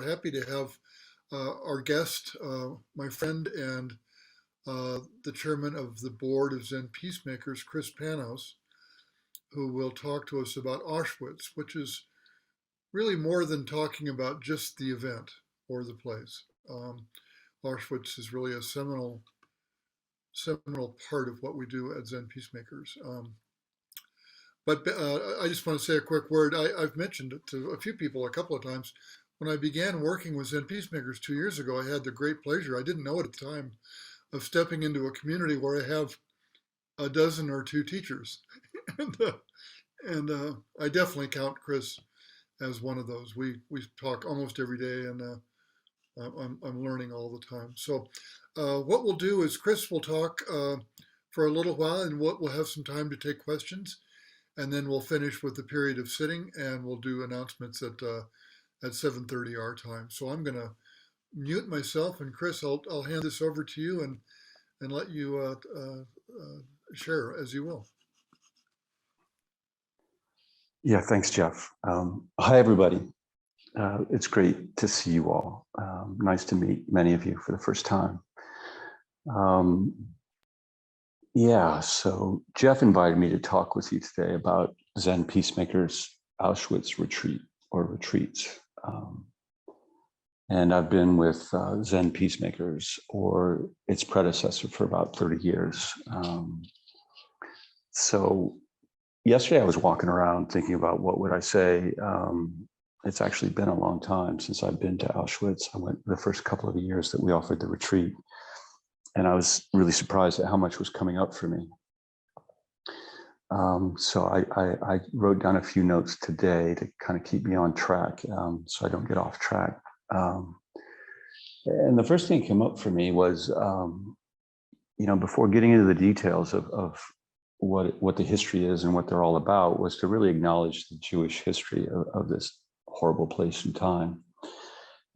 happy to have our guest, my friend and the chairman of the board of Zen Peacemakers, Chris Panos, who will talk to us about Auschwitz, which is really more than talking about just the event or the place. Auschwitz is really a seminal part of what we do at Zen Peacemakers. But I just want to say a quick word. I've mentioned it to a few people a couple of times. When I began working with Zen Peacemakers 2 years ago, I had the great pleasure, I didn't know it at the time, of stepping into a community where I have a dozen or two teachers. and I definitely count Chris as one of those. We talk almost every day, and I'm learning all the time. So what we'll do is Chris will talk for a little while, and we'll have some time to take questions, and then we'll finish with the period of sitting, and we'll do announcements at 7:30 our time. So I'm going to mute myself, and Chris, I'll hand this over to you and let you share as you will. Yeah, thanks, Jeff. Hi, everybody. It's great to see you all. Nice to meet many of you for the first time. Yeah, so Jeff invited me to talk with you today about Zen Peacemakers Auschwitz retreat or retreats. And I've been with Zen Peacemakers or its predecessor for about 30 years. So yesterday I was walking around thinking about what would I say. It's actually been a long time since I've been to Auschwitz. I went the first couple of years that we offered the retreat, and I was really surprised at how much was coming up for me. So I wrote down a few notes today to kind of keep me on track, so I don't get off track. And the first thing that came up for me was, before getting into the details of what the history is and what they're all about, was to really acknowledge the Jewish history of this horrible place and time,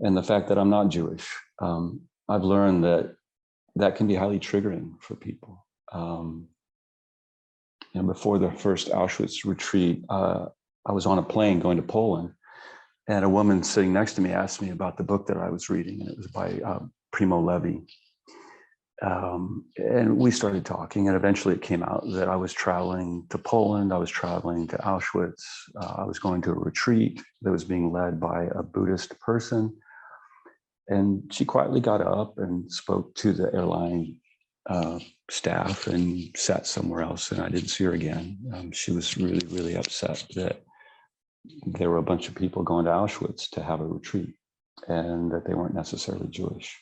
and the fact that I'm not Jewish. I've learned that can be highly triggering for people. And before the first Auschwitz retreat, I was on a plane going to Poland, and a woman sitting next to me asked me about the book that I was reading, and it was by Primo Levi. And we started talking, and eventually it came out that I was traveling to Poland, I was traveling to Auschwitz, I was going to a retreat that was being led by a Buddhist person. And she quietly got up and spoke to the airline staff and sat somewhere else, and I didn't see her again. She was really, really upset that there were a bunch of people going to Auschwitz to have a retreat and that they weren't necessarily Jewish.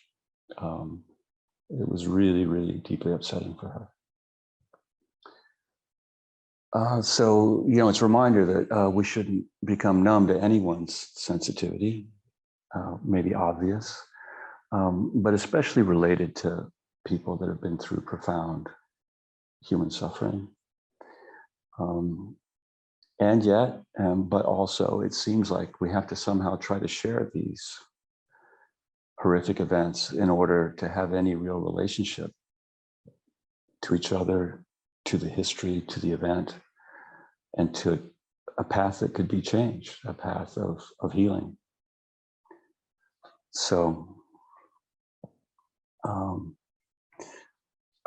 It was really, really deeply upsetting for her. So, it's a reminder that we shouldn't become numb to anyone's sensitivity, maybe obvious, but especially related to people that have been through profound human suffering. And yet, but also, it seems like we have to somehow try to share these horrific events in order to have any real relationship to each other, to the history, to the event, and to a path that could be changed, a path of healing. So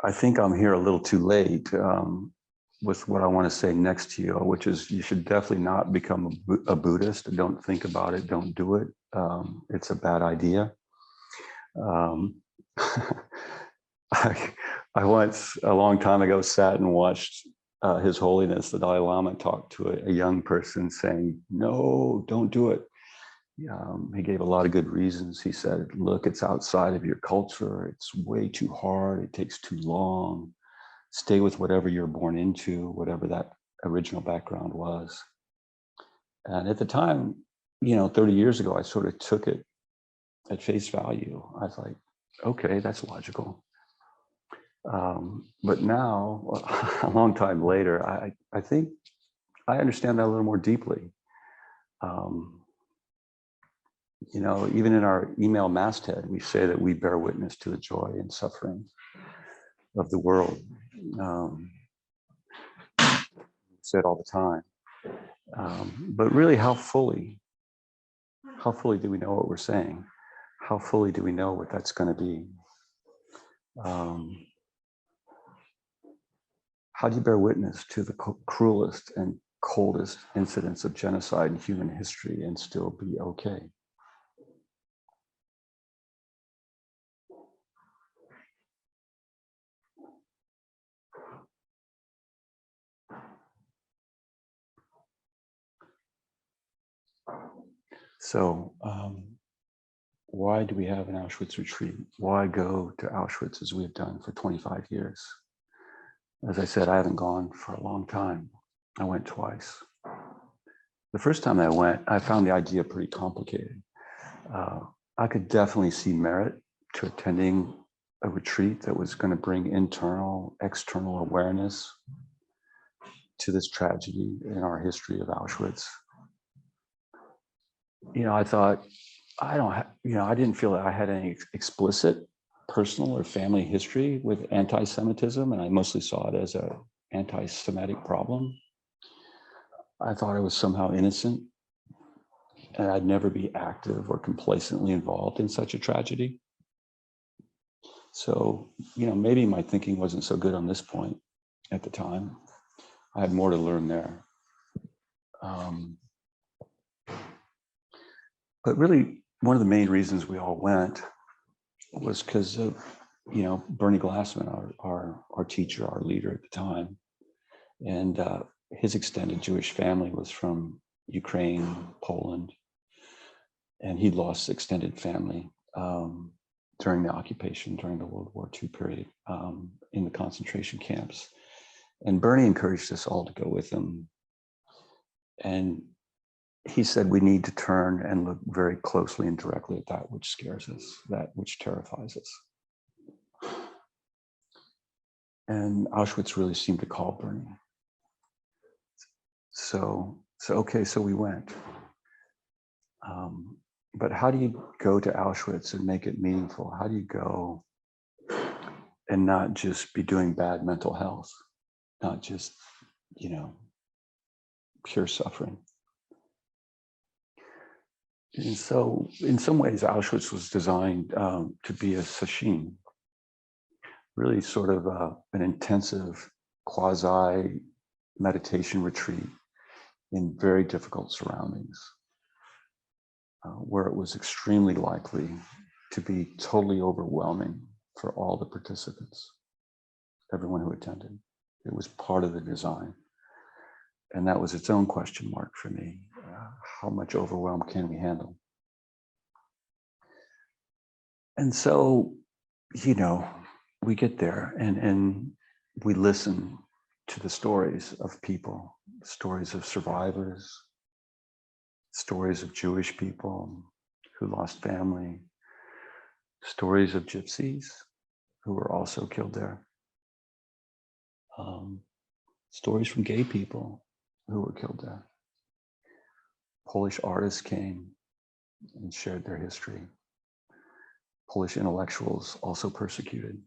I think I'm here a little too late with what I want to say next to you, which is you should definitely not become a Buddhist. Don't think about it. Don't do it. It's a bad idea. I once, a long time ago, sat and watched His Holiness, the Dalai Lama, talk to a young person saying, no, don't do it. He gave a lot of good reasons. He said, look, it's outside of your culture. It's way too hard. It takes too long. Stay with whatever you're born into, whatever that original background was. And at the time, 30 years ago, I sort of took it at face value. I was like, okay, that's logical. But now, a long time later, I think I understand that a little more deeply. Even in our email masthead, we say that we bear witness to the joy and suffering of the world. Say it all the time. But really, how fully How fully do we know what we're saying? How fully do we know what that's going to be? How do you bear witness to the cruelest and coldest incidents of genocide in human history and still be okay? So, why do we have an Auschwitz retreat? Why go to Auschwitz as we have done for 25 years? As I said, I haven't gone for a long time. I went twice. The first time I went, I found the idea pretty complicated. I could definitely see merit to attending a retreat that was going to bring internal, external awareness to this tragedy in our history of Auschwitz. I thought, I didn't feel that I had any explicit personal or family history with anti-Semitism, and I mostly saw it as an anti-Semitic problem. I thought I was somehow innocent, and I'd never be active or complacently involved in such a tragedy. So, maybe my thinking wasn't so good on this point at the time. I had more to learn there. But really, one of the main reasons we all went was because of, Bernie Glassman, our teacher, our leader at the time. And his extended Jewish family was from Ukraine, Poland, and he'd lost extended family during the occupation, during the World War II period, in the concentration camps. And Bernie encouraged us all to go with him. And he said we need to turn and look very closely and directly at that which scares us, that which terrifies us. And Auschwitz really seemed to call Bernie. So we went. But how do you go to Auschwitz and make it meaningful? How do you go and not just be doing bad mental health, not just, pure suffering? And so in some ways, Auschwitz was designed to be a sesshin, really sort of an intensive quasi meditation retreat in very difficult surroundings, where it was extremely likely to be totally overwhelming for all the participants, everyone who attended. It was part of the design. And that was its own question mark for me. How much overwhelm can we handle? And so, we get there and we listen to the stories of people, stories of survivors, stories of Jewish people who lost family, stories of gypsies who were also killed there, stories from gay people who were killed there. Polish artists came and shared their history. Polish intellectuals also persecuted.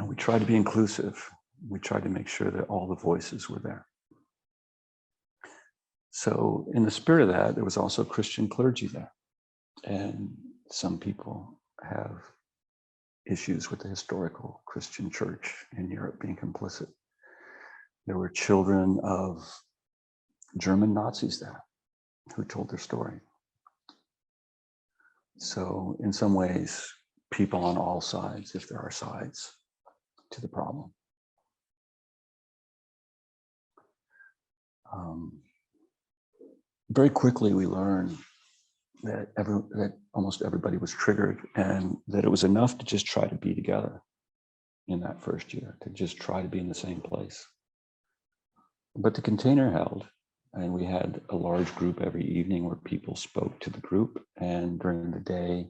We tried to be inclusive. We tried to make sure that all the voices were there. So in the spirit of that, there was also Christian clergy there. And some people have issues with the historical Christian church in Europe being complicit. There were children of German Nazis there who told their story. So in some ways, people on all sides, if there are sides to the problem. Very quickly, we learned that almost everybody was triggered, and that it was enough to just try to be together in that first year, to just try to be in the same place. But the container held, and we had a large group every evening where people spoke to the group. And during the day,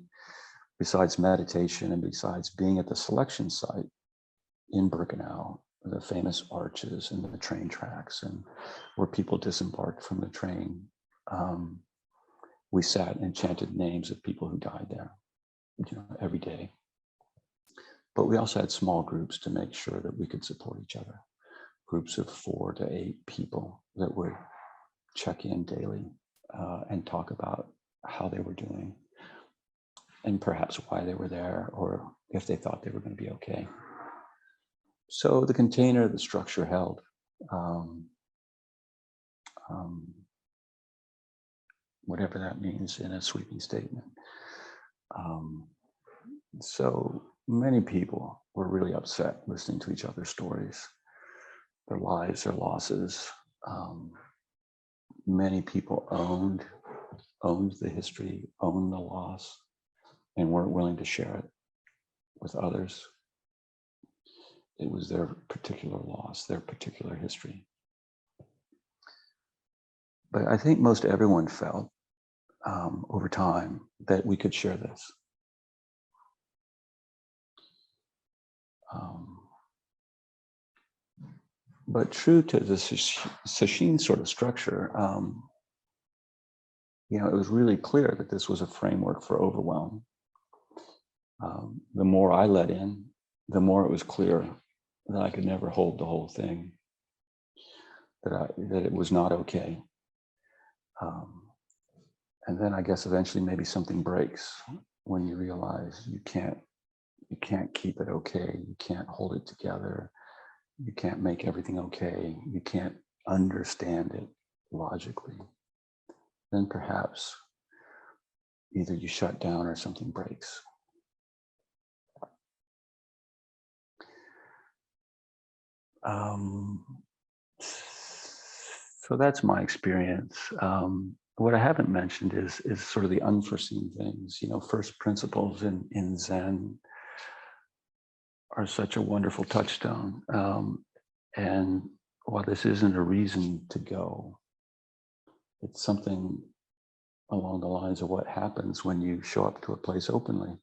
besides meditation and besides being at the selection site in Birkenau, the famous arches and the train tracks and where people disembarked from the train, we sat and chanted names of people who died there, every day. But we also had small groups to make sure that we could support each other. Groups of 4 to 8 people that would check in daily and talk about how they were doing and perhaps why they were there or if they thought they were going to be okay. So the container, the structure held. Whatever that means in a sweeping statement. So many people were really upset listening to each other's stories, their lives, their losses. Many people owned the history, owned the loss, and weren't willing to share it with others. It was their particular loss, their particular history. But I think most everyone felt over time that we could share this. But true to the sesshin sort of structure, it was really clear that this was a framework for overwhelm. The more I let in, the more it was clear that I could never hold the whole thing, that it was not okay. And then I guess eventually maybe something breaks when you realize you can't keep it okay. You can't hold it together. You can't make everything okay. You can't understand it logically. Then perhaps either you shut down or something breaks. So that's my experience. What I haven't mentioned is sort of the unforeseen things. First principles in Zen are such a wonderful touchstone. And while this isn't a reason to go, it's something along the lines of what happens when you show up to a place openly.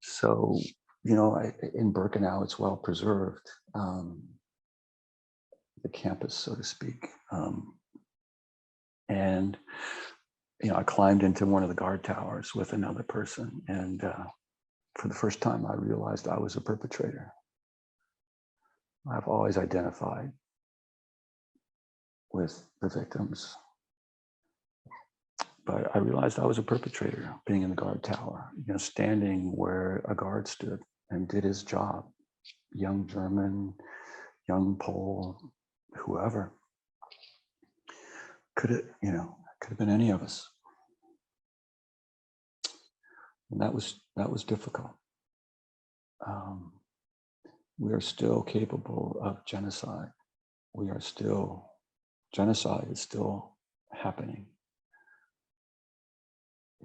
So, in Birkenau, it's well preserved, the campus, so to speak. And I climbed into one of the guard towers with another person. And for the first time, I realized I was a perpetrator. I've always identified with the victims. But I realized I was a perpetrator being in the guard tower, standing where a guard stood and did his job. Young German, young Pole, whoever. Could have been any of us. And that was difficult. We are still capable of genocide. Genocide is still happening.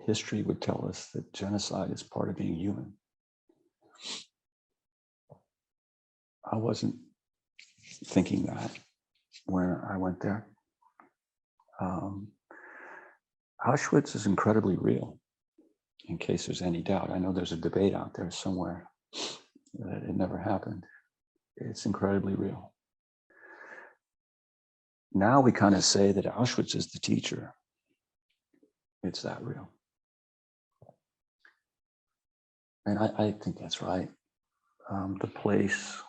History would tell us that genocide is part of being human. I wasn't thinking that when I went there. Auschwitz is incredibly real, in case there's any doubt. I know there's a debate out there somewhere that it never happened. It's incredibly real. Now we kind of say that Auschwitz is the teacher. It's that real. And I think that's right. The place,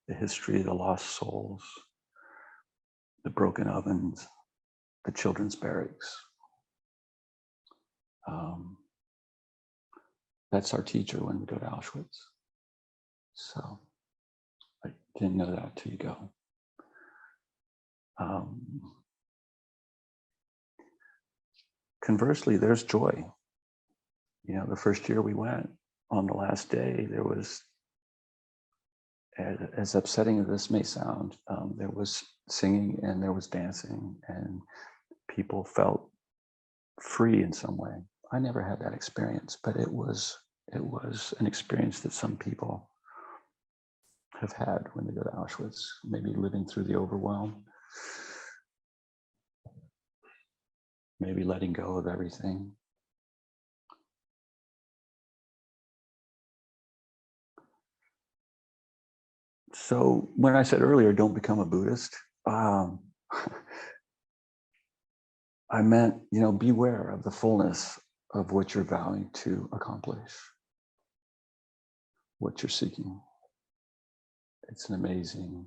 the history, the lost souls, the broken ovens, the children's barracks. That's our teacher when we go to Auschwitz. So I didn't know that till you go. Conversely, there's joy. The first year we went, on the last day, there was, as upsetting as this may sound, there was singing and there was dancing and people felt free in some way. I never had that experience, but it was an experience that some people have had when they go to Auschwitz, maybe living through the overwhelm, maybe letting go of everything. So when I said earlier, don't become a Buddhist, I meant, beware of the fullness of what you're vowing to accomplish, what you're seeking. It's an amazing,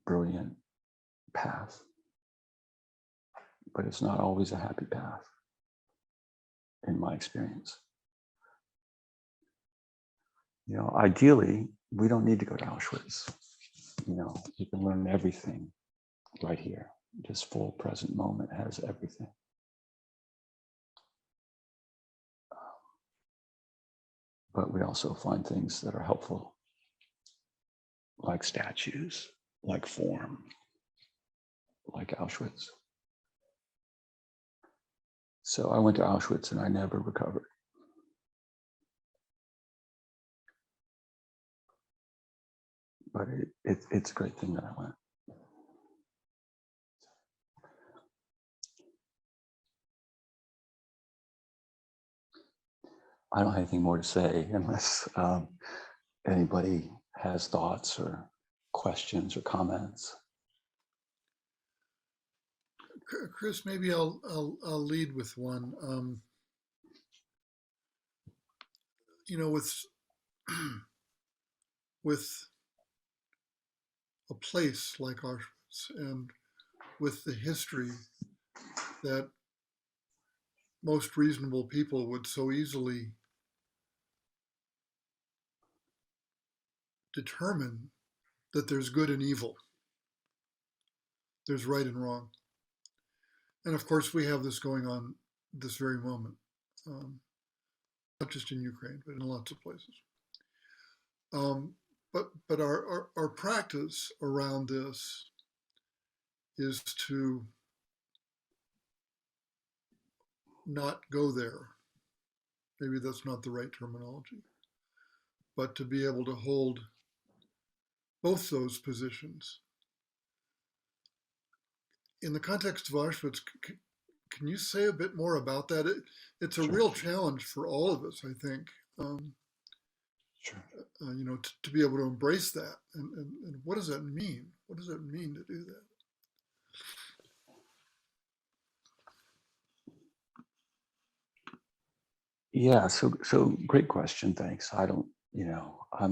brilliant, path, but it's not always a happy path in my experience. You know, ideally, we don't need to go to Auschwitz. You know, you can learn everything right here. This full present moment has everything. But we also find things that are helpful, like statues, like form, like Auschwitz. So I went to Auschwitz and I never recovered. But it's a great thing that I went. I don't have anything more to say unless anybody has thoughts or questions or comments. Chris, maybe I'll lead with one. You know, with a place like Auschwitz and with the history that most reasonable people would so easily determine that there's good and evil, there's right and wrong. And of course, we have this going on this very moment, not just in Ukraine, but in lots of places. But our practice around this is to not go there. Maybe that's not the right terminology, but to be able to hold both those positions. In the context of Auschwitz, can you say a bit more about that? It's a Sure. real challenge for all of us, I think. Sure. You know, to be able to embrace that, and what does that mean? What does it mean to do that? Yeah, so great question. Thanks. I don't, I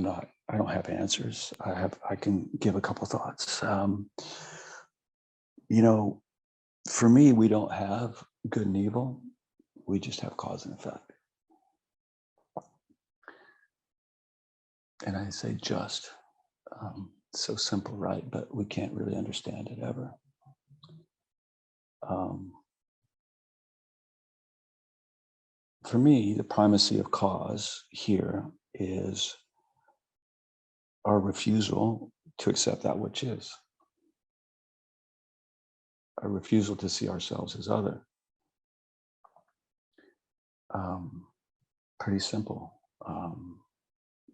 don't have answers. I can give a couple thoughts. You know, for me, we don't have good and evil. We just have cause and effect. And I say just, so simple, right? But we can't really understand it ever. For me, the primacy of cause here is our refusal to accept that which is, a refusal to see ourselves as other. Pretty simple.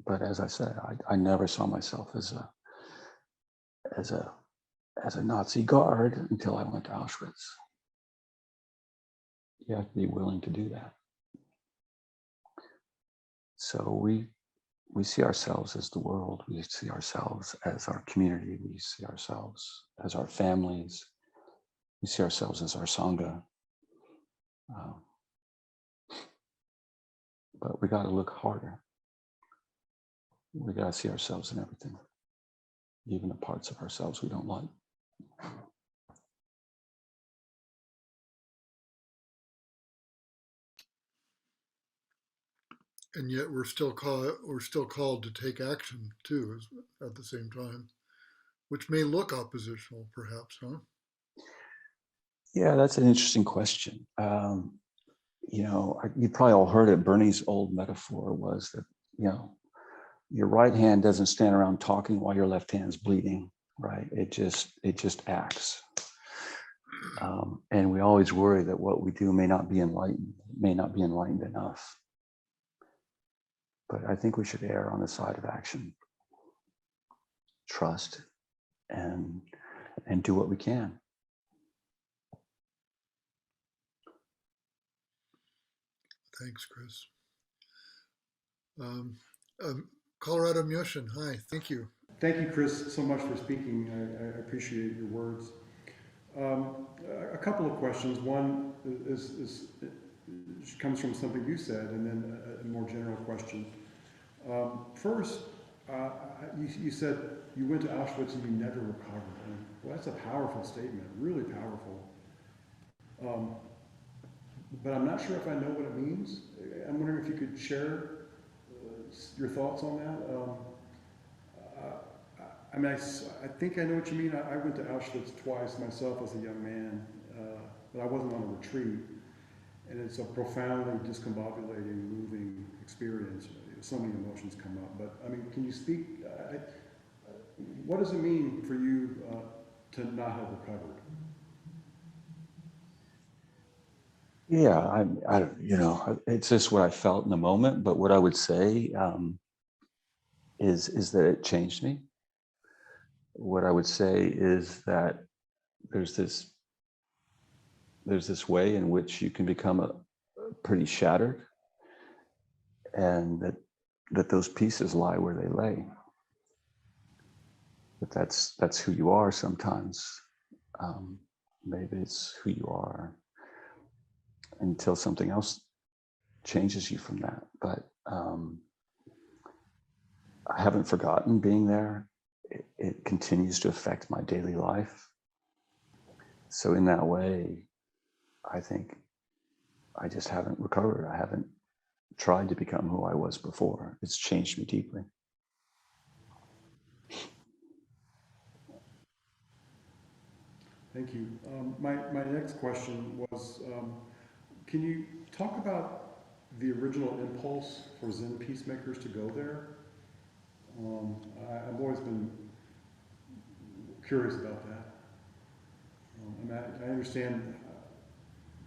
But as I said, I never saw myself as a Nazi guard until I went to Auschwitz. You have to be willing to do that. So we see ourselves as the world. We see ourselves as our community. We see ourselves as our families. We see ourselves as our Sangha. But we got to look harder. We got to see ourselves in everything, even the parts of ourselves we don't like. And yet we're still called to take action too, at the same time, which may look oppositional, perhaps, huh? Yeah, that's an interesting question. You probably all heard it. Bernie's old metaphor was that, your right hand doesn't stand around talking while your left hand's bleeding, right? It just acts. And we always worry that what we do may not be enlightened enough. But I think we should err on the side of action, trust, and do what we can. Thanks, Chris. Colorado Myoshin, hi, thank you. Thank you, Chris, so much for speaking. I appreciate your words. A couple of questions. One comes from something you said, and then a more general question. First, You said you went to Auschwitz and you never recovered. And, well, that's a powerful statement, really powerful. Um, but I'm not sure if I know what it means. I'm wondering if you could share your thoughts on that. I mean, I think I know what you mean. I went to Auschwitz twice myself as a young man, but I wasn't on a retreat. And it's a profoundly discombobulating, moving experience. So many emotions come up. But I mean, can you speak? What does it mean for you to not have recovered? Yeah, it's just what I felt in the moment. But what I would say is that it changed me. What I would say is that there's this way in which you can become pretty shattered, and that those pieces lie where they lay. But that's who you are sometimes. Maybe it's who you are until something else changes you from that. But I haven't forgotten being there. It continues to affect my daily life. So in that way, I think I just haven't recovered. I haven't tried to become who I was before. It's changed me deeply. Thank you. My next question was, can you talk about the original impulse for Zen Peacemakers to go there? I've always been curious about that. I understand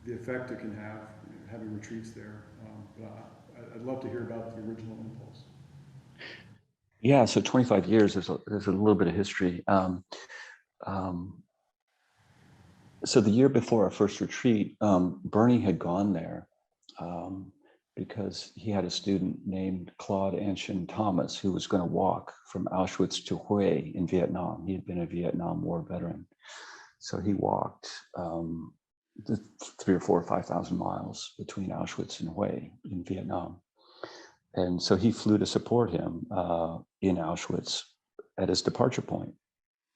the effect it can have, having retreats there, but I'd love to hear about the original impulse. Yeah, so 25 years, there's a little bit of history. So the year before our first retreat, Bernie had gone there because he had a student named Claude Anshin Thomas who was going to walk from Auschwitz to Hue in Vietnam. He had been a Vietnam War veteran. So he walked the 3 or 4 or 5,000 miles between Auschwitz and Hue in Vietnam. And so he flew to support him in Auschwitz at his departure point.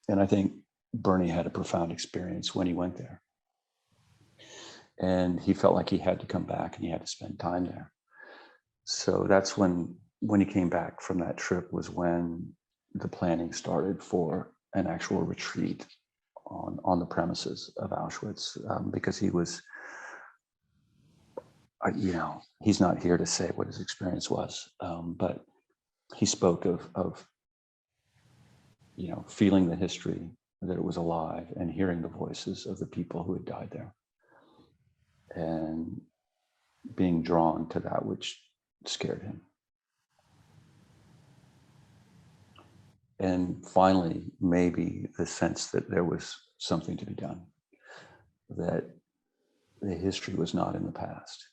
And I think Bernie had a profound experience when he went there. And he felt like he had to come back and he had to spend time there. So that's when he came back from that trip was when the planning started for an actual retreat on the premises of Auschwitz, because he was, he's not here to say what his experience was, but he spoke of feeling the history, that it was alive, and hearing the voices of the people who had died there, and being drawn to that which scared him. And finally, maybe the sense that there was something to be done, that the history was not in the past,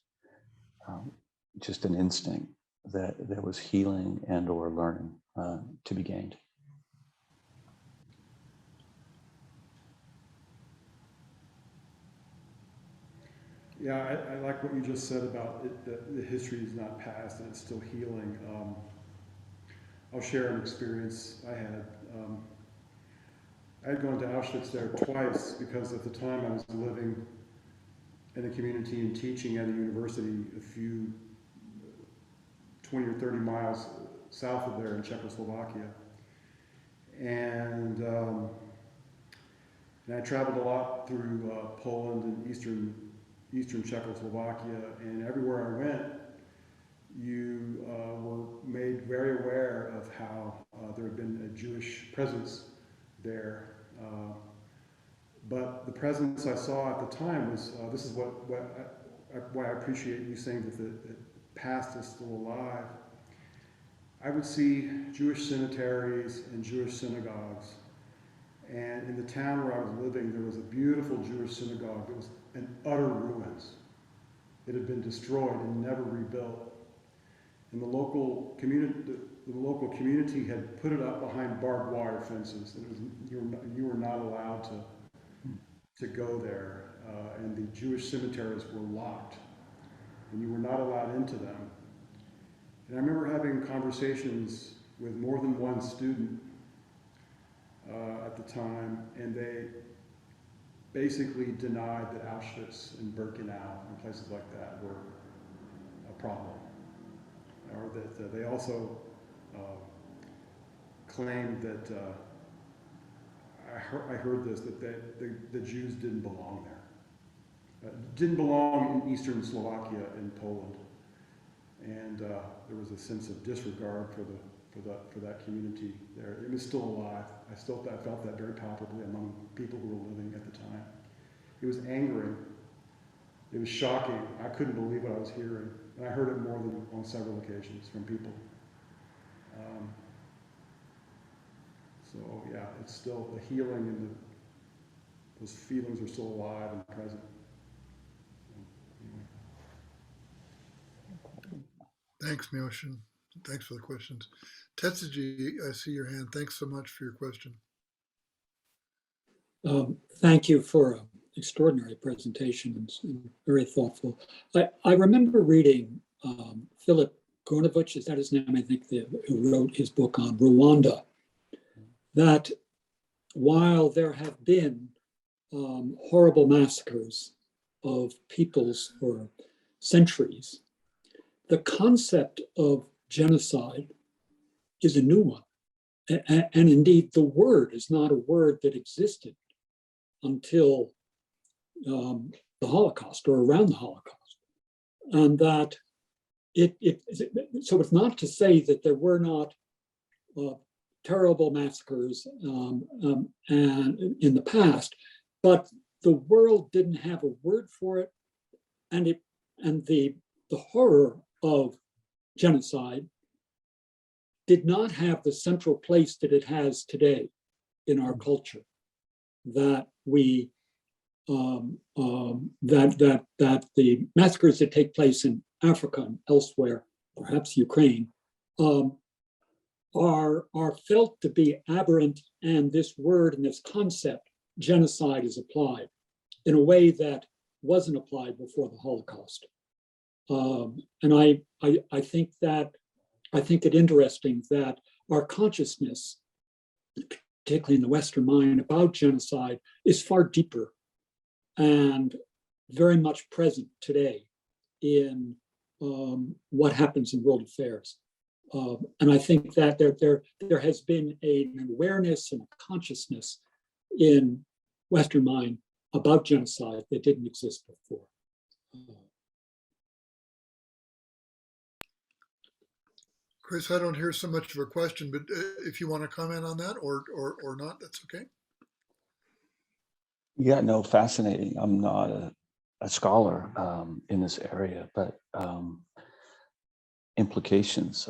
just an instinct that there was healing and or learning to be gained. Yeah, I like what you just said about it, that the history is not past and it's still healing. I'll share an experience I had. I had gone to Auschwitz there twice because at the time I was living in a community and teaching at a university a few 20 or 30 miles south of there in Czechoslovakia. And I traveled a lot through Poland and eastern Czechoslovakia, and everywhere I went, you were made very aware of how there had been a Jewish presence there. But the presence I saw at the time was, this is why I appreciate you saying that the past is still alive. I would see Jewish cemeteries and Jewish synagogues. And in the town where I was living, there was a beautiful Jewish synagogue that was in utter ruins. It had been destroyed and never rebuilt. And the local community had put it up behind barbed wire fences. And you were not allowed to go there. And the Jewish cemeteries were locked. And you were not allowed into them. And I remember having conversations with more than one student at the time, and they basically denied that Auschwitz and Birkenau and places like that were a problem, or that they also claimed that I heard this, that the Jews didn't belong there, didn't belong in Eastern Slovakia and Poland, and there was a sense of disregard for that community there. It was still alive. I felt that very palpably among people who were living at the time. It was angering. It was shocking. I couldn't believe what I was hearing, and I heard it more than on several occasions from people. So yeah, it's still the healing, and those feelings are still alive and present. Anyway. Thanks, Myoshin. Thanks for the questions. Tetsuji, I see your hand. Thanks so much for your question. Thank you for an extraordinary presentation and very thoughtful. I remember reading Philip Gornovich, is that his name? I think who wrote his book on Rwanda, that while there have been horrible massacres of peoples for centuries, the concept of genocide is a new one. And indeed, the word is not a word that existed until the Holocaust or around the Holocaust. And that so it's not to say that there were not terrible massacres and in the past, but the world didn't have a word for it, and the horror of genocide did not have the central place that it has today in our culture. That we that the massacres that take place in Africa and elsewhere, perhaps Ukraine, are felt to be aberrant, and this word and this concept, genocide, is applied in a way that wasn't applied before the Holocaust. And I think it interesting that our consciousness, particularly in the Western mind, about genocide is far deeper and very much present today in what happens in world affairs. And I think that there has been an awareness and a consciousness in Western mind about genocide that didn't exist before. Chris, I don't hear so much of a question, but if you want to comment on that or not, that's okay. Yeah, no, fascinating. I'm not a scholar in this area, but implications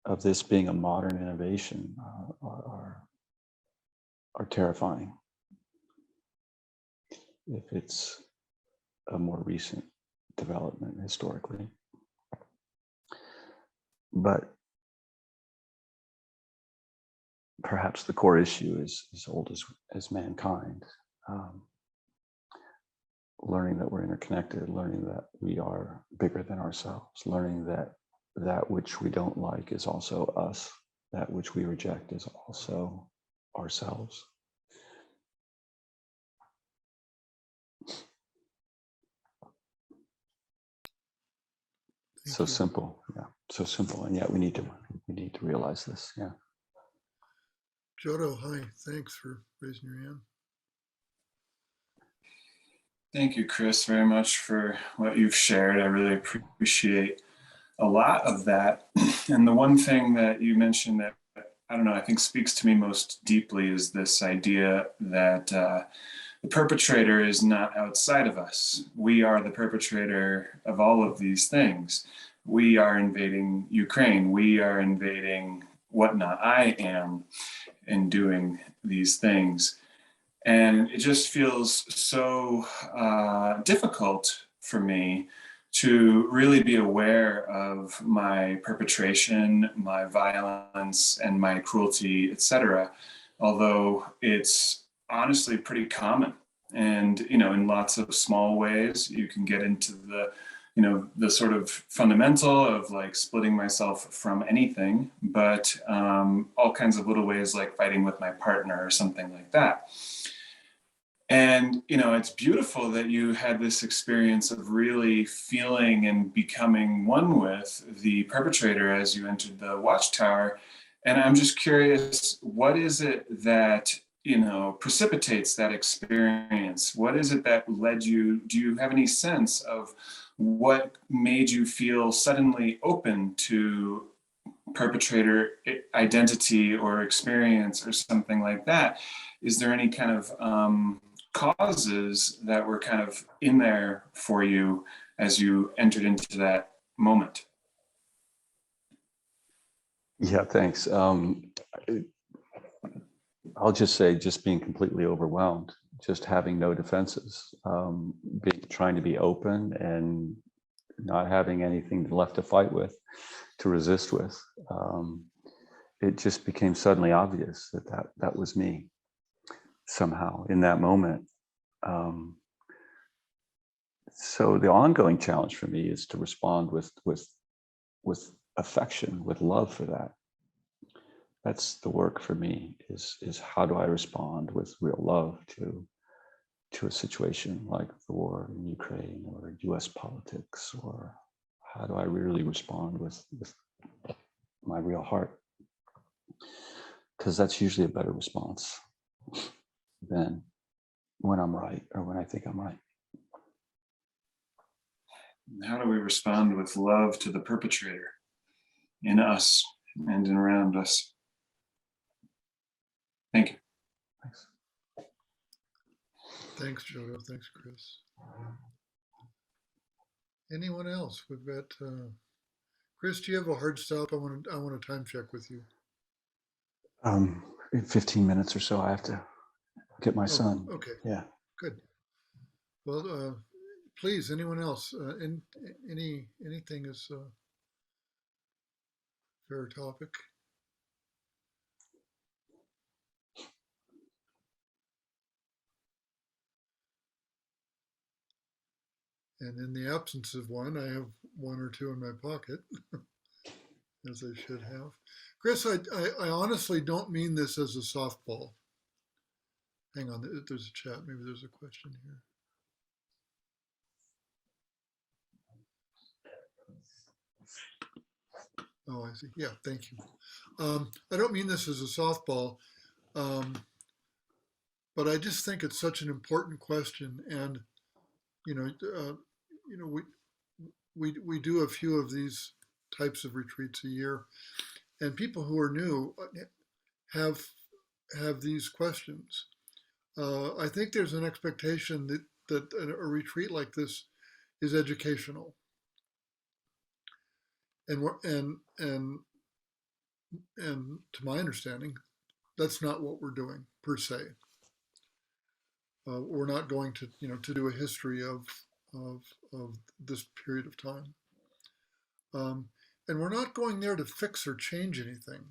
of this being a modern innovation are terrifying if it's a more recent development historically. But perhaps the core issue is as old as mankind. Learning that we're interconnected, learning that we are bigger than ourselves, learning that which we don't like is also us, that which we reject is also ourselves. So simple, yeah, so simple, and yet we need to realize this, yeah. Jodo, hi, thanks for raising your hand. Thank you, Chris, very much for what you've shared. I really appreciate a lot of that. And the one thing that you mentioned that, I don't know, I think speaks to me most deeply is this idea that the perpetrator is not outside of us. We are the perpetrator of all of these things. We are invading Ukraine. We are invading whatnot. I am in doing these things. And it just feels so difficult for me to really be aware of my perpetration, my violence, and my cruelty, etc. Although it's honestly pretty common. And, in lots of small ways, you can get into the, you know, the sort of fundamental of like splitting myself from anything, but all kinds of little ways like fighting with my partner or something like that. And, you know, it's beautiful that you had this experience of really feeling and becoming one with the perpetrator as you entered the watchtower. And I'm just curious, what is it that, you know, precipitates that experience? What is it that led you? Do you have any sense of what made you feel suddenly open to perpetrator identity or experience or something like that? Is there any kind of causes that were kind of in there for you as you entered into that moment? Yeah, thanks. I'll just say, just being completely overwhelmed, just having no defenses, trying to be open and not having anything left to fight with, to resist with. It just became suddenly obvious that was me somehow in that moment. So the ongoing challenge for me is to respond with affection, with love for that. That's the work for me, is how do I respond with real love to a situation like the war in Ukraine or US politics, or how do I really respond with my real heart? Because that's usually a better response than when I'm right or when I think I'm right. How do we respond with love to the perpetrator in us and in around us? Thank you. Thanks. Thanks, Jodo. Thanks, Chris. Anyone else? We've got Chris. Do you have a hard stop? I want a time check with you. In 15 minutes or so, I have to get my Oh, son. okay. Yeah. Good. Well, please, anyone else? Anything is a fair topic. And in the absence of one, I have one or two in my pocket, as I should have. Chris, I honestly don't mean this as a softball. Hang on, there's a chat. Maybe there's a question here. Oh, I see. Yeah, thank you. I don't mean this as a softball, but I just think it's such an important question. And you know, we do a few of these types of retreats a year, and people who are new have these questions. I think there's an expectation that a retreat like this is educational, and and to my understanding, that's not what we're doing per se. We're not going to to do a history of this period of time, and we're not going there to fix or change anything.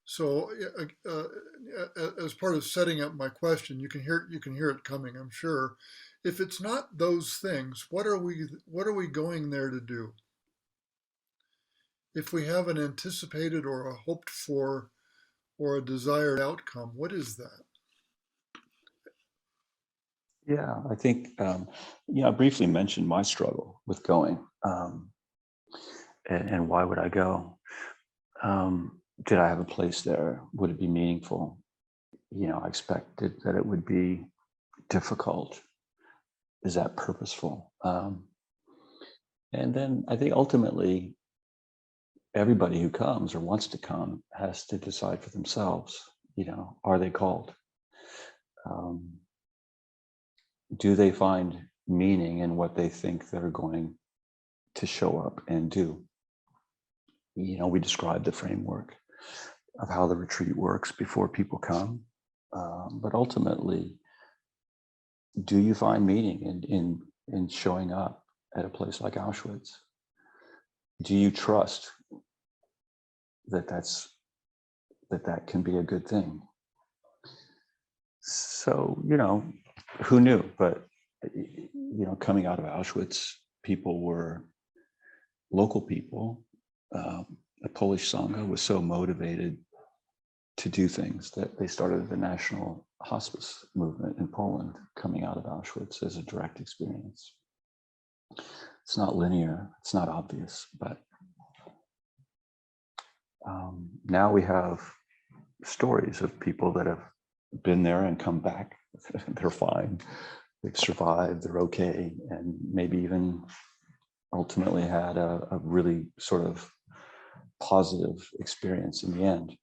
So, as part of setting up my question, you can hear it coming, I'm sure. If it's not those things, what are we going there to do? If we have an anticipated or a hoped for or a desired outcome, what is that? Yeah, I think, I briefly mentioned my struggle with going, and why would I go? Did I have a place there? Would it be meaningful? I expected that it would be difficult. Is that purposeful? And then I think ultimately, everybody who comes or wants to come has to decide for themselves, are they called? Do they find meaning in what they think they're going to show up and do? We described the framework of how the retreat works before people come. But ultimately, do you find meaning in showing up at a place like Auschwitz? Do you trust that can be a good thing? So, who knew? But coming out of Auschwitz, people were local people. The Polish Sangha was so motivated to do things that they started the national hospice movement in Poland coming out of Auschwitz as a direct experience. It's not linear, it's not obvious, but now we have stories of people that have been there and come back. They're fine, they've survived, they're okay, and maybe even ultimately had a really sort of positive experience in the end.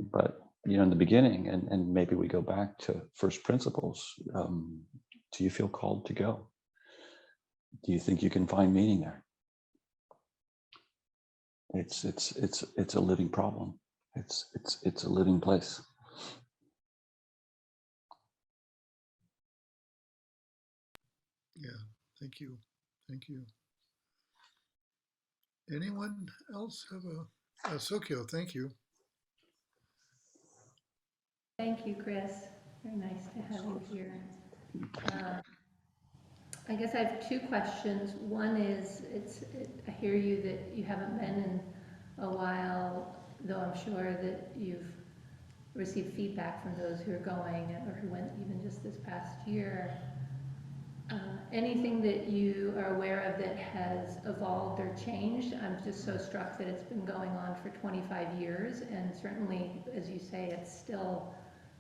But in the beginning, and maybe we go back to first principles, do you feel called to go? Do you think you can find meaning there? It's a living problem. It's a living place. Yeah, thank you. Thank you. Anyone else have a Sokyo? Thank you. Thank you, Chris. Very nice to have you here. I guess I have two questions. One is, I hear you that you haven't been in a while, though I'm sure that you've received feedback from those who are going or who went even just this past year. Anything that you are aware of that has evolved or changed? I'm just so struck that it's been going on for 25 years, and certainly, as you say, it's still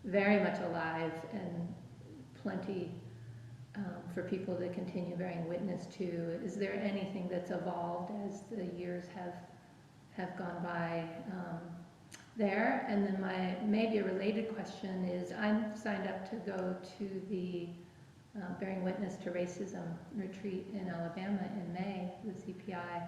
very much alive and plenty for people to continue bearing witness to. Is there anything that's evolved as the years have gone by there? And then maybe a related question is, I'm signed up to go to the Bearing Witness to Racism retreat in Alabama in May, the CPI.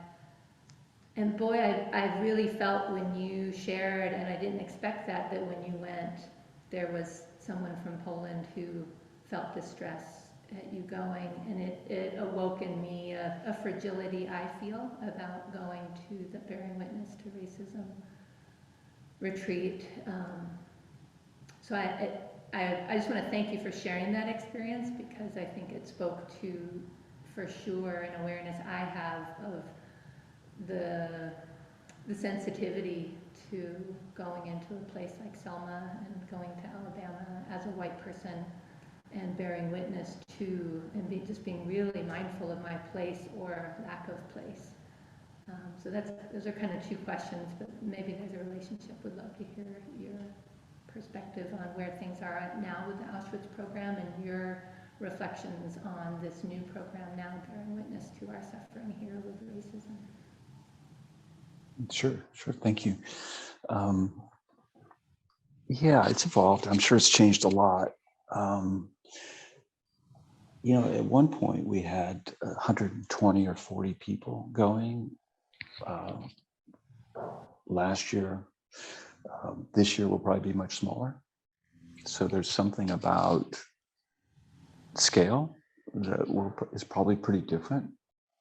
And boy, I really felt when you shared, and I didn't expect that when you went, there was someone from Poland who felt distress at you going, and it awoke in me a fragility I feel about going to the Bearing Witness to Racism retreat. So I just want to thank you for sharing that experience, because I think it spoke to, for sure, an awareness I have of the sensitivity to going into a place like Selma and going to Alabama as a white person and bearing witness to, and just being really mindful of my place or lack of place. So those are kind of two questions, but maybe there's a relationship. Would love to hear your perspective on where things are at now with the Auschwitz program and your reflections on this new program now, bearing witness to our suffering here with racism. Sure. Thank you. Yeah, it's evolved. I'm sure it's changed a lot. At one point we had 120 or 40 people going. Last year, this year will probably be much smaller. So there's something about scale that is probably pretty different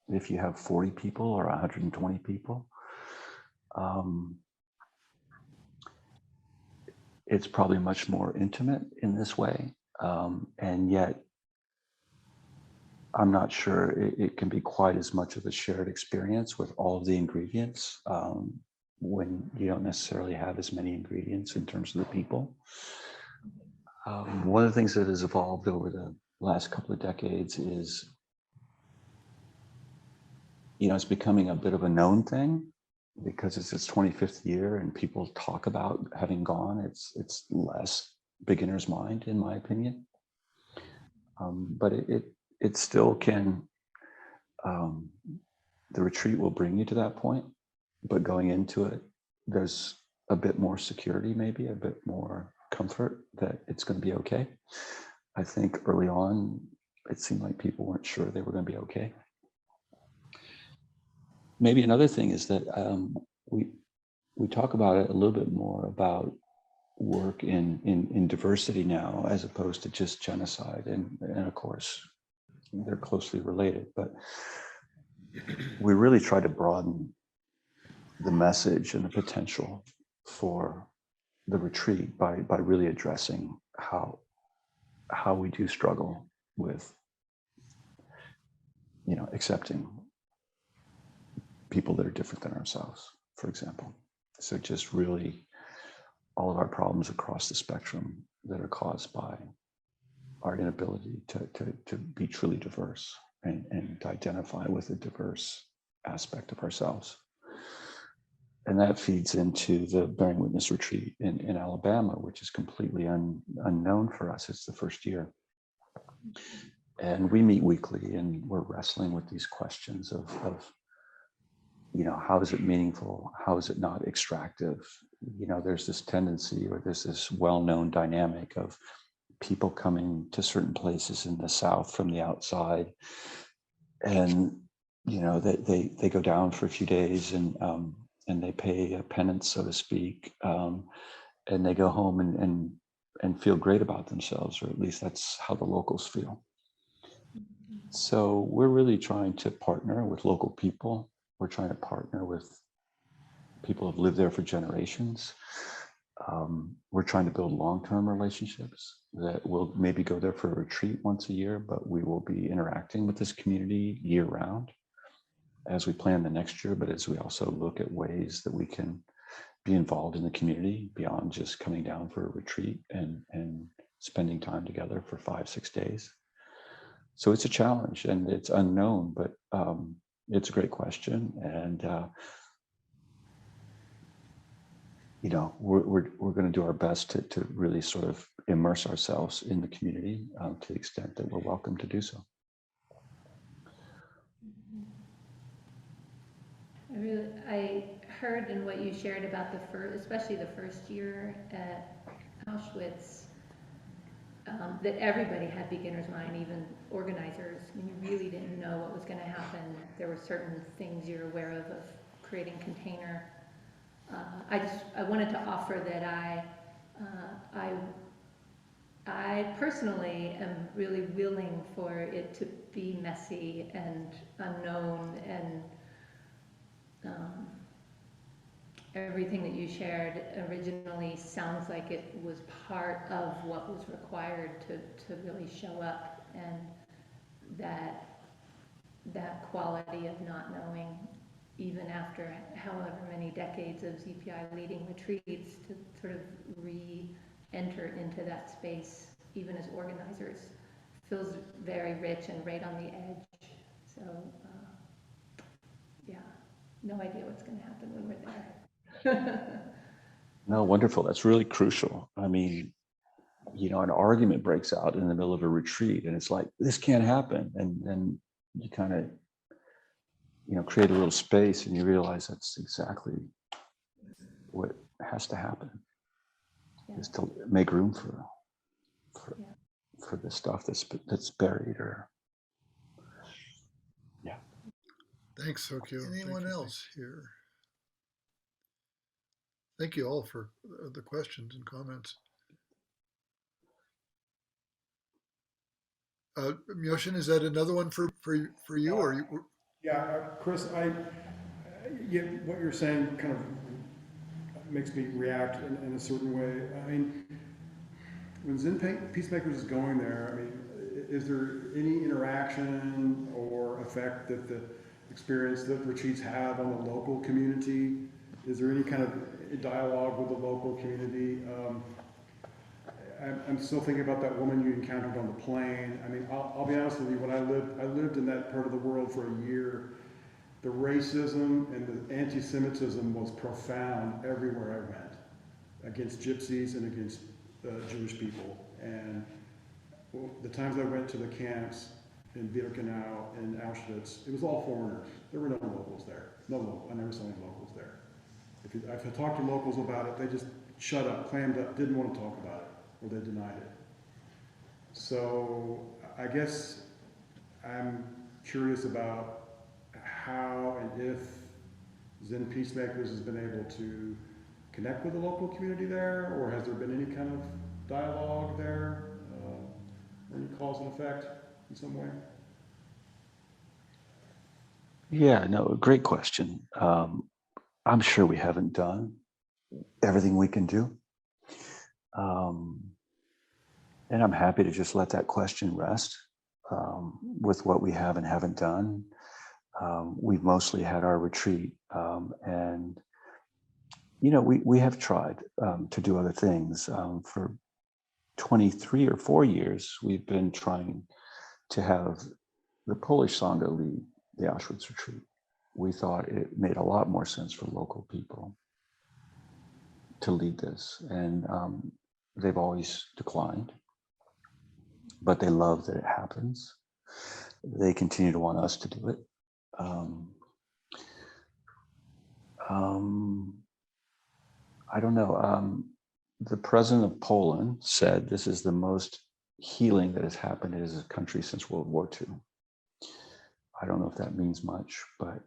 if you have 40 people or 120 people. It's probably much more intimate in this way, and yet I'm not sure it can be quite as much of a shared experience with all of the ingredients when you don't necessarily have as many ingredients in terms of the people. One of the things that has evolved over the last couple of decades is, it's becoming a bit of a known thing because it's its 25th year and people talk about having gone. It's less beginner's mind, in my opinion. But it still can, the retreat will bring you to that point, but going into it, there's a bit more security, maybe a bit more comfort that it's going to be okay. I think early on, it seemed like people weren't sure they were going to be okay. Maybe another thing is that we talk about it a little bit more about work in diversity now, as opposed to just genocide. And of course, they're closely related, but we really try to broaden the message and the potential for the retreat by really addressing how we do struggle with, accepting people that are different than ourselves, for example. So just really all of our problems across the spectrum that are caused by our inability to be truly diverse and to identify with a diverse aspect of ourselves. And that feeds into the Bearing Witness retreat in Alabama, which is completely unknown for us. It's the first year. And we meet weekly, and we're wrestling with these questions of how is it meaningful? How is it not extractive? There's this tendency, or there's this well-known dynamic of people coming to certain places in the South from the outside, and they go down for a few days, and they pay a penance, so to speak, and they go home and feel great about themselves, or at least that's how the locals feel. So we're really trying to partner with local people. We're trying to partner with people who've lived there for generations. We're trying to build long-term relationships that will maybe go there for a retreat once a year, but we will be interacting with this community year-round as we plan the next year, but as we also look at ways that we can be involved in the community beyond just coming down for a retreat and spending time together for 5-6 days. So it's a challenge and it's unknown, but it's a great question. And, we're going to do our best to really sort of immerse ourselves in the community to the extent that we're welcome to do so. I heard in what you shared about especially the first year at Auschwitz, that everybody had beginner's mind, even organizers. I mean, you really didn't know what was going to happen. There were certain things you're aware of creating container. I wanted to offer that I personally am really willing for it to be messy and unknown, and everything that you shared originally sounds like it was part of what was required to really show up, and that quality of not knowing, even after however many decades of ZPI leading retreats, to sort of re-enter into that space, even as organizers, feels very rich and right on the edge. So, yeah, no idea what's going to happen when we're there. No, wonderful. That's really crucial. I mean, an argument breaks out in the middle of a retreat and it's like, this can't happen. And then you kind of, create a little space and you realize that's exactly what has to happen, is to make room for the stuff that's buried or, yeah. Thanks, Sokyo. Anyone else here? Thank you all for the questions and comments. Myoshin, is that another one for you, or you? Yeah, Chris, what you're saying kind of makes me react in a certain way. I mean, when Zen Peacemakers is going there, I mean, is there any interaction or effect that the experience that retreats have on the local community? Is there any kind of dialogue with the local community? I'm still thinking about that woman you encountered on the plane. I mean, I'll be honest with you, when I lived in that part of the world for a year. The racism and the anti-Semitism was profound everywhere I went, against gypsies and against Jewish people. And the times I went to the camps in Birkenau and Auschwitz, it was all foreigners. There were no locals there. I never saw any locals there. If I talked to locals about it, they just shut up, clammed up, didn't want to talk about it, or they denied it. So I guess I'm curious about how and if Zen Peacemakers has been able to connect with the local community there, or has there been any kind of dialogue there, or any cause and effect in some way? Yeah, no, great question. I'm sure we haven't done everything we can do. And I'm happy to just let that question rest with what we have and haven't done. We've mostly had our retreat, and we have tried to do other things. For 23 or 4 years, we've been trying to have the Polish Sangha lead the Auschwitz retreat. We thought it made a lot more sense for local people to lead this, and they've always declined, but they love that it happens. They continue to want us to do it. I don't know. The president of Poland said this is the most healing that has happened in his country since World War II. I don't know if that means much, but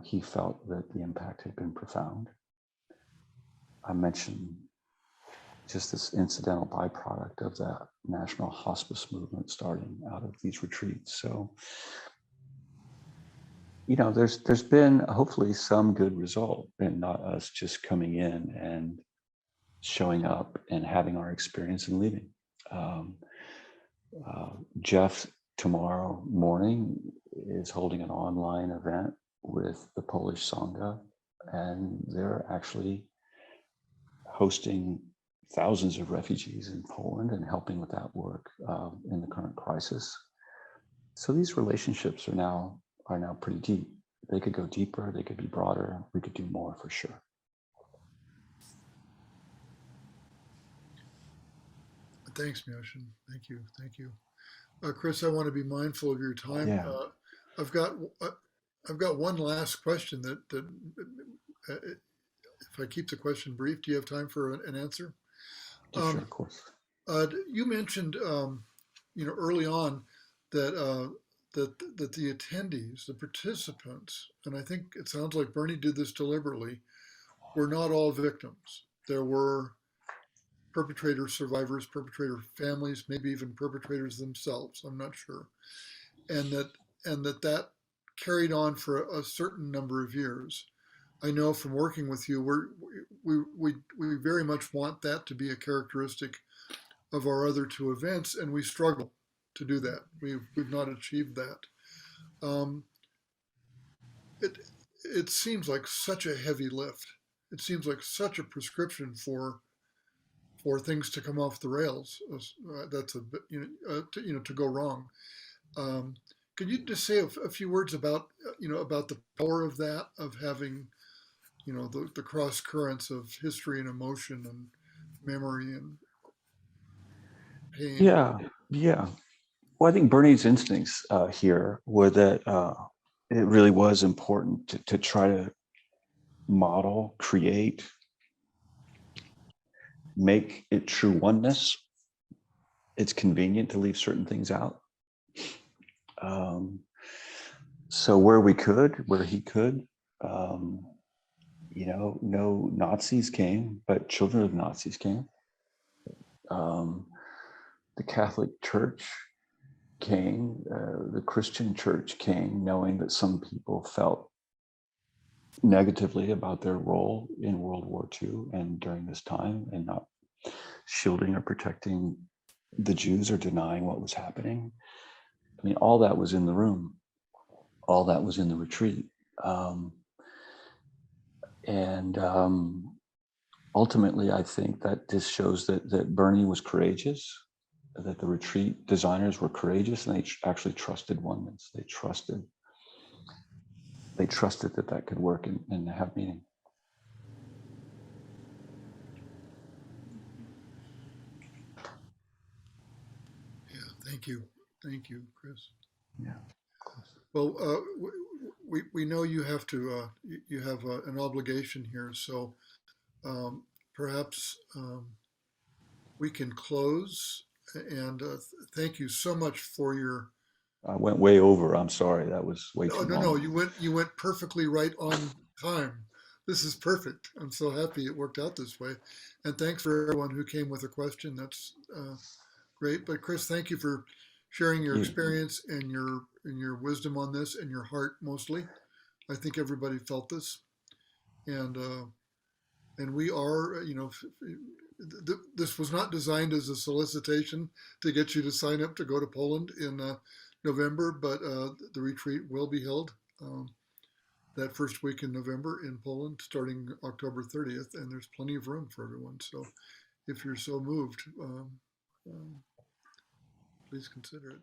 he felt that the impact had been profound. I mentioned just this incidental byproduct of that national hospice movement starting out of these retreats. So, there's been hopefully some good result, and not us just coming in and showing up and having our experience and leaving. Jeff tomorrow morning is holding an online event with the Polish Sangha, and they're actually hosting thousands of refugees in Poland and helping with that work in the current crisis. So these relationships are now pretty deep. They could go deeper, they could be broader, we could do more for sure. Thanks, Myoshin. Thank you. Thank you. Chris, I want to be mindful of your time. Yeah. I've got one last question that if I keep the question brief, do you have time for an answer? Sure, of course. You mentioned, early on that that the attendees, the participants, and I think it sounds like Bernie did this deliberately, were not all victims. There were perpetrator survivors, perpetrator families, maybe even perpetrators themselves. I'm not sure, and that carried on for a certain number of years. I know from working with you, we very much want that to be a characteristic of our other two events, and we struggle to do that. We've not achieved that. It seems like such a heavy lift. It seems like such a prescription for things to come off the rails. That's a bit, to go wrong. Could you just say a few words about about the power of that, of having the cross currents of history and emotion and memory and pain? Yeah. Well, I think Bernie's instincts here were that it really was important to try to model, create, make it true oneness. It's convenient to leave certain things out. So where he could, no Nazis came, but children of Nazis came. The Catholic Church came, the Christian Church came, knowing that some people felt negatively about their role in World War II and during this time, and not shielding or protecting the Jews or denying what was happening. I mean, all that was in the room. All that was in the retreat. Ultimately, I think that this shows that Bernie was courageous, that the retreat designers were courageous, and they actually trusted oneness. They trusted that could work and have meaning. Yeah, thank you, Chris. Yeah, of course. Well, we know you have to you have an obligation here, so perhaps we can close. And thank you so much for your. I went way over. I'm sorry. That was way too long. No. You went perfectly right on time. This is perfect. I'm so happy it worked out this way. And thanks for everyone who came with a question. That's great. But Chris, thank you for sharing your experience and your wisdom on this, and your heart mostly. I think everybody felt this, and we are, this was not designed as a solicitation to get you to sign up to go to Poland in November, but the retreat will be held that first week in November in Poland, starting October 30th, and there's plenty of room for everyone. So if you're so moved, please consider it.